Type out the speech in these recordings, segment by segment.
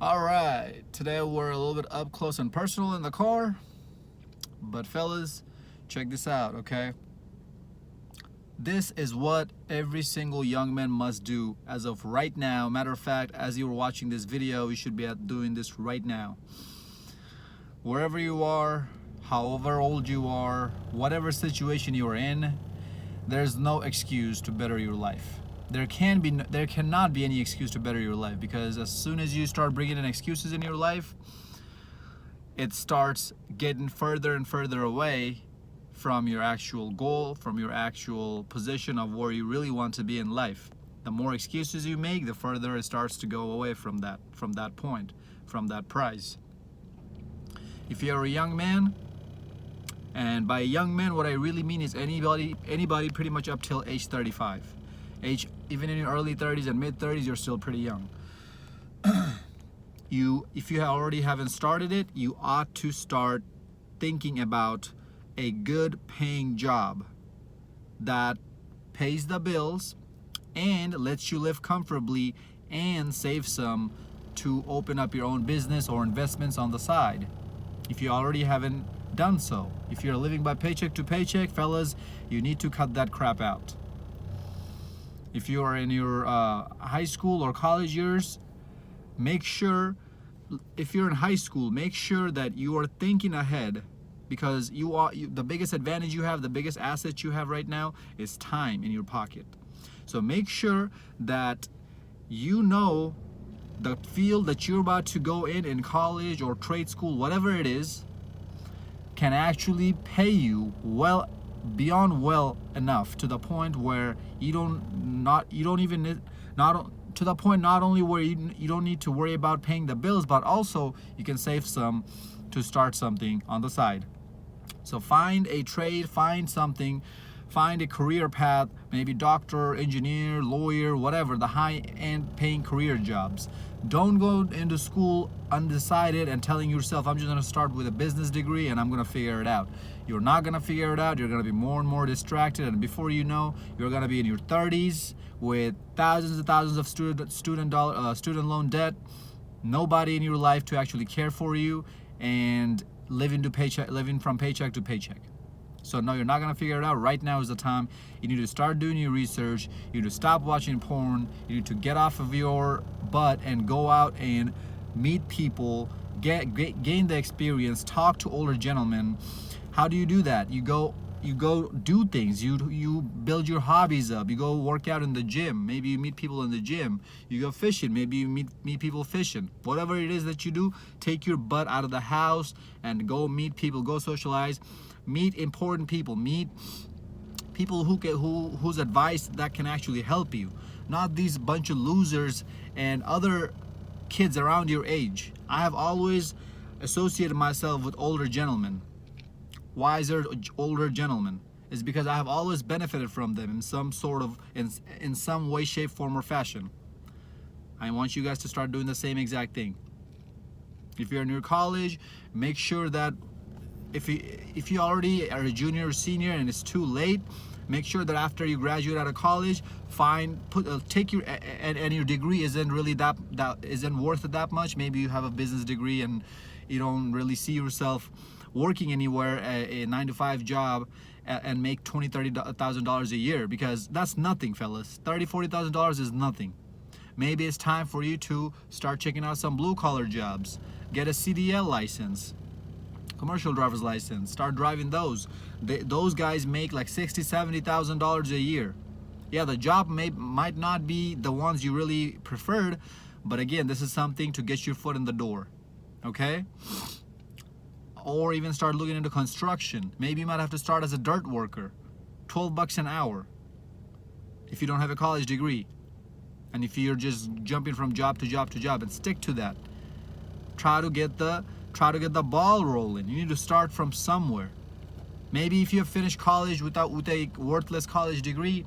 Alright, today we're a little bit up close and personal in the car. But fellas, check this out, okay? This is what every single young man must do as of right now. Matter of fact, as you were watching this video, you should be doing this right now. Wherever you are, however old you are, whatever situation you are in, there's no excuse to better your life. There cannot be any excuse to better your life, because as soon as you start bringing in excuses in your life, it starts getting further and further away from your actual goal, from your actual position of where you really want to be in life. The more excuses you make, the further it starts to go away from that point, from that prize. If you're a young man, and by young man, what I really mean is anybody pretty much up till age 35. Even in your early 30s and mid 30s, you're still pretty young. If you already haven't started it, you ought to start thinking about a good paying job that pays the bills and lets you live comfortably and save some to open up your own business or investments on the side. If you already haven't done so, if you're living by paycheck to paycheck, fellas, you need to cut that crap out. If you are in your high school or college years, make sure, if you're in high school, make sure that you are thinking ahead, because the biggest advantage you have, the biggest asset you have right now is time in your pocket. So make sure that you know the field that you're about to go in college or trade school, whatever it is, can actually pay you beyond well enough, to the point where not only where you don't need to worry about paying the bills, but also you can save some to start something on the side. So find a trade, find a career path, maybe doctor, engineer, lawyer, whatever, the high-end paying career jobs. Don't go into school undecided and telling yourself, I'm just going to start with a business degree and I'm going to figure it out. You're not going to figure it out. You're going to be more and more distracted, and before you know, you're going to be in your 30s with thousands and thousands of student loan debt, nobody in your life to actually care for you, and living from paycheck to paycheck. So no, you're not gonna figure it out. Right now is the time. You need to start doing your research. You need to stop watching porn. You need to get off of your butt and go out and meet people, gain the experience, talk to older gentlemen. How do you do that? You go do things. You build your hobbies up. You go work out in the gym. Maybe you meet people in the gym. You go fishing. Maybe you meet people fishing. Whatever it is that you do, take your butt out of the house and go meet people. Go socialize. Meet important people. Meet people whose advice that can actually help you. Not these bunch of losers and other kids around your age. I have always associated myself with older gentlemen, wiser older gentlemen, is because I have always benefited from them in some way, shape, form, or fashion. I want you guys to start doing the same exact thing. If you're in your college, make sure that if you already are a junior or senior and it's too late, make sure that after you graduate out of college, take your and your degree isn't really that isn't worth it that much. Maybe you have a business degree and you don't really see yourself working anywhere, a 9-to-5 job, and make $20,000-$30,000 a year, because that's nothing, fellas. $30,000-$40,000 is nothing. Maybe it's time for you to start checking out some blue-collar jobs. Get a CDL license, commercial driver's license. Start driving those. Those guys make like $60,000-$70,000 a year. Yeah, the job might not be the ones you really preferred, but again, this is something to get your foot in the door. Okay? Or even start looking into construction. Maybe you might have to start as a dirt worker. $12 an hour if you don't have a college degree. And if you're just jumping from job to job to job, and stick to that. Try to get the ball rolling. You need to start from somewhere. Maybe if you have finished college with a worthless college degree,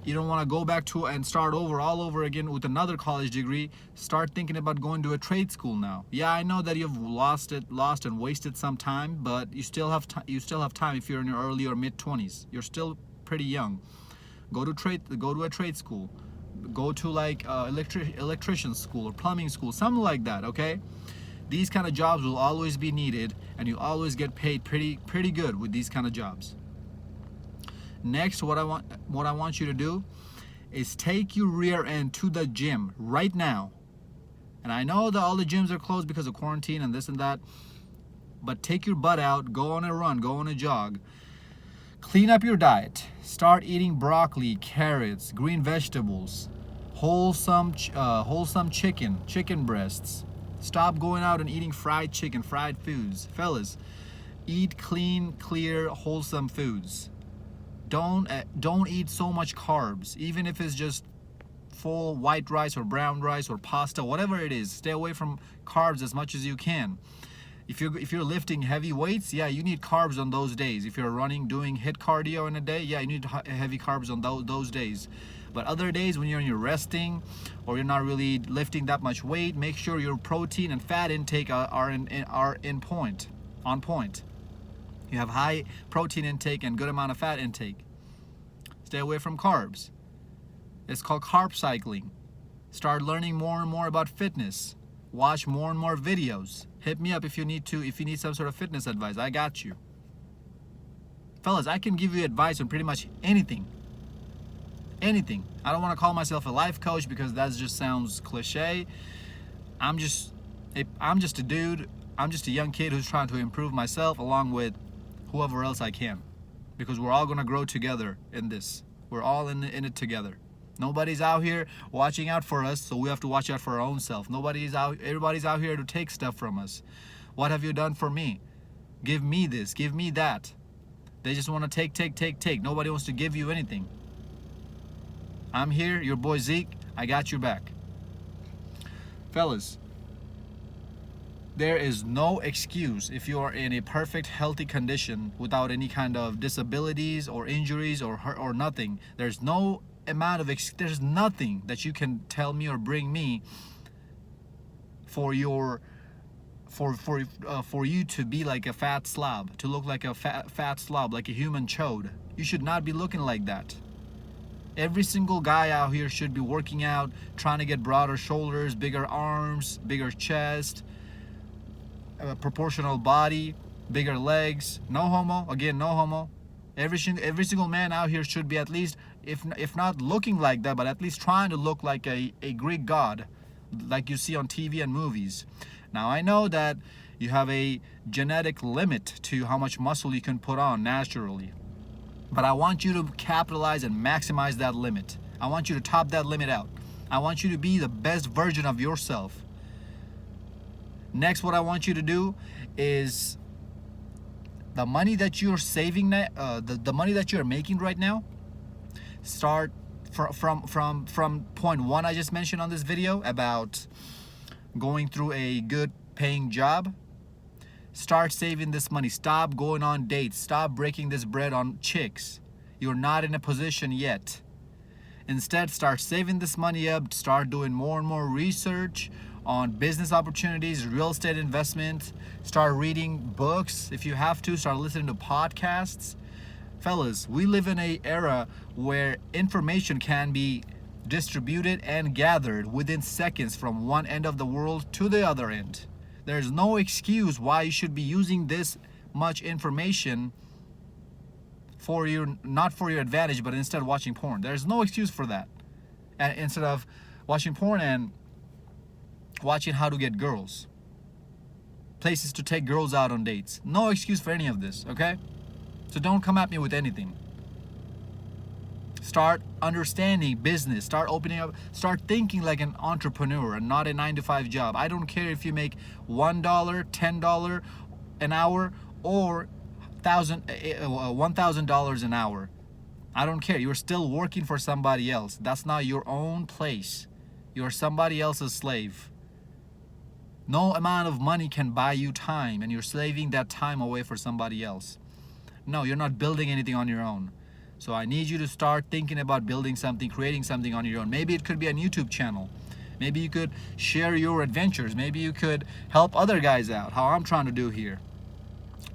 you don't want to go back to and start all over again with another college degree. Start thinking about going to a trade school now. Yeah, I know that you've lost and wasted some time, but you still have time if you're in your early or mid 20s. You're still pretty young. Go to a trade school. go to like electrician school or plumbing school, something like that. Okay, these kind of jobs will always be needed, and you always get paid pretty good with these kind of jobs. Next, what I want you to do is take your rear end to the gym right now. And I know that all the gyms are closed because of quarantine and this and that, but take your butt out, go on a run, go on a jog. Clean up your diet. Start eating broccoli, carrots, green vegetables, wholesome chicken breasts. Stop going out and eating fried chicken, fried foods. Fellas, eat clean, clear, wholesome foods. Don't eat so much carbs, even if it's just full white rice or brown rice or pasta, whatever it is. Stay away from carbs as much as you can. If you're lifting heavy weights, yeah, you need carbs on those days. If you're running, doing HIIT cardio in a day, yeah, you need heavy carbs on those days. But other days when you're resting or you're not really lifting that much weight, make sure your protein and fat intake are on point. You have high protein intake and good amount of fat intake. Stay away from carbs. It's called carb cycling. Start learning more and more about fitness. Watch more and more videos. Hit me up if you need some sort of fitness advice. I got you. Fellas, I can give you advice on pretty much anything. Anything. I don't want to call myself a life coach because that just sounds cliche. I'm just a dude. I'm just a young kid who's trying to improve myself along with whoever else I can. Because we're all going to grow together in this. We're all in it together. Nobody's out here watching out for us, so we have to watch out for our own self. Everybody's out here to take stuff from us. What have you done for me? Give me this, give me that. They just want to take. Nobody wants to give you anything. I'm here, your boy Zeke. I got your back. Fellas, there is no excuse if you are in a perfect healthy condition without any kind of disabilities or injuries or nothing. There's no amount of there's nothing that you can tell me or bring me for you to be like a fat slob, to look like a fat slob, like a human chode. You should not be looking like that. Every single guy out here should be working out, trying to get broader shoulders, bigger arms, bigger chest, proportional body, bigger legs. No homo. Again, no homo. Every single man out here should be at least, if not looking like that, but at least trying to look like a Greek god, like you see on TV and movies. Now I know that you have a genetic limit to how much muscle you can put on naturally, but I want you to capitalize and maximize that limit. I want you to top that limit out. I want you to be the best version of yourself. Next, what I want you to do is the money that you're saving, the money that you're making right now, start from point one I just mentioned on this video about going through a good paying job. Start saving this money. Stop going on dates. Stop breaking this bread on chicks. You're not in a position yet. Instead, start saving this money up. Start doing more and more research on business opportunities, real estate investment. Start reading books if you have to. Start listening to podcasts. Fellas, we live in an era where information can be distributed and gathered within seconds from one end of the world to the other end. There's no excuse why you should be using this much information not for your advantage, but instead watching porn. There's no excuse for that. And instead of watching porn and watching how to get girls, places to take girls out on dates. No excuse for any of this, okay? So don't come at me with anything. Start understanding business. Start opening up. Start thinking like an entrepreneur and not a 9-to-5 job. I don't care if you make $1, $10 an hour or $1,000 an hour. I don't care. You're still working for somebody else. That's not your own place. You're somebody else's slave. No amount of money can buy you time, and you're slaving that time away for somebody else. No, you're not building anything on your own. So I need you to start thinking about building something, creating something on your own. Maybe it could be a YouTube channel. Maybe you could share your adventures. Maybe you could help other guys out, how I'm trying to do here.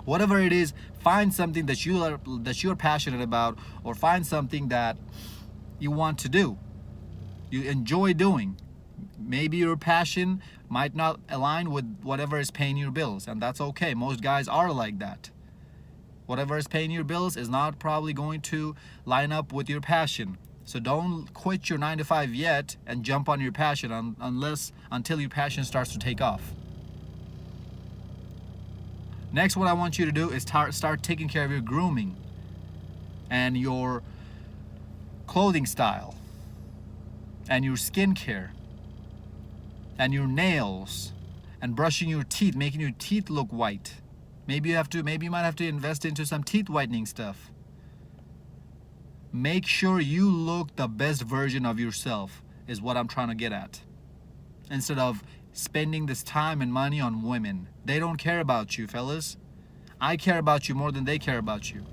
Whatever it is, find something that you're passionate about, or find something that you want to do. you enjoy doing. Maybe your passion might not align with whatever is paying your bills, and that's okay. Most guys are like that. Whatever is paying your bills is not probably going to line up with your passion. So don't quit your 9 to 5 yet and jump on your passion until your passion starts to take off. Next, what I want you to do is start taking care of your grooming and your clothing style and your skincare and your nails and brushing your teeth, making your teeth look white. Maybe you might have to invest into some teeth whitening stuff. Make sure you look the best version of yourself is what I'm trying to get at. Instead of spending this time and money on women. They don't care about you, fellas. I care about you more than they care about you.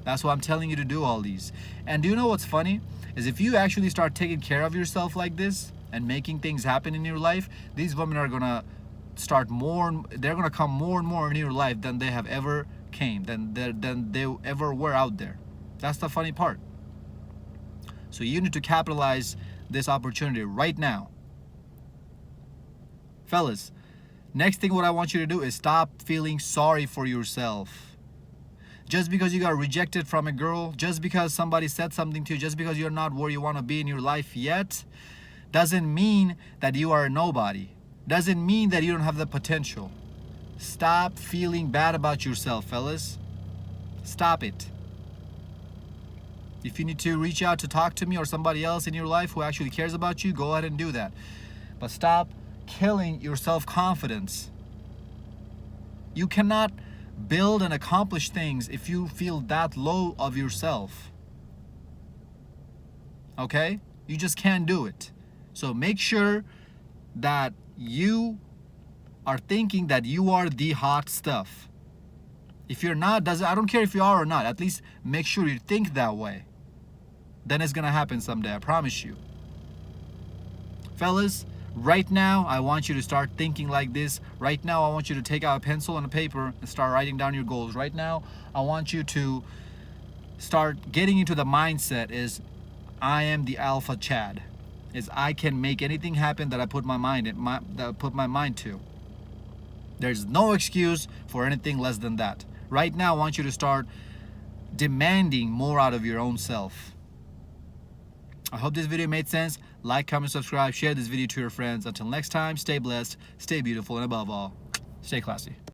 That's why I'm telling you to do all these. And do you know what's funny? Is if you actually start taking care of yourself like this and making things happen in your life, these women are gonna they're gonna come more and more in your life than they have ever came, than they ever were out there. That's the funny part. So you need to capitalize this opportunity right now. Fellas, next thing what I want you to do is stop feeling sorry for yourself. Just because you got rejected from a girl, just because somebody said something to you, just because you're not where you want to be in your life yet, doesn't mean that you are a nobody. Doesn't mean that you don't have the potential. Stop feeling bad about yourself, fellas. Stop it. If you need to reach out to talk to me or somebody else in your life who actually cares about you, go ahead and do that. But stop killing your self-confidence. You cannot build and accomplish things if you feel that low of yourself. Okay? You just can't do it. So make sure that you are thinking that you are the hot stuff. If you're not, I don't care if you are or not, at least make sure you think that way. Then it's gonna happen someday, I promise you. Fellas, right now, I want you to start thinking like this. Right now, I want you to take out a pencil and a paper and start writing down your goals. Right now, I want you to start getting into the mindset is, I am the alpha Chad. Is I can make anything happen that I put my mind to. There's no excuse for anything less than that. Right now, I want you to start demanding more out of your own self. I hope this video made sense. Like, comment, subscribe, share this video to your friends. Until next time, stay blessed, stay beautiful, and above all, stay classy.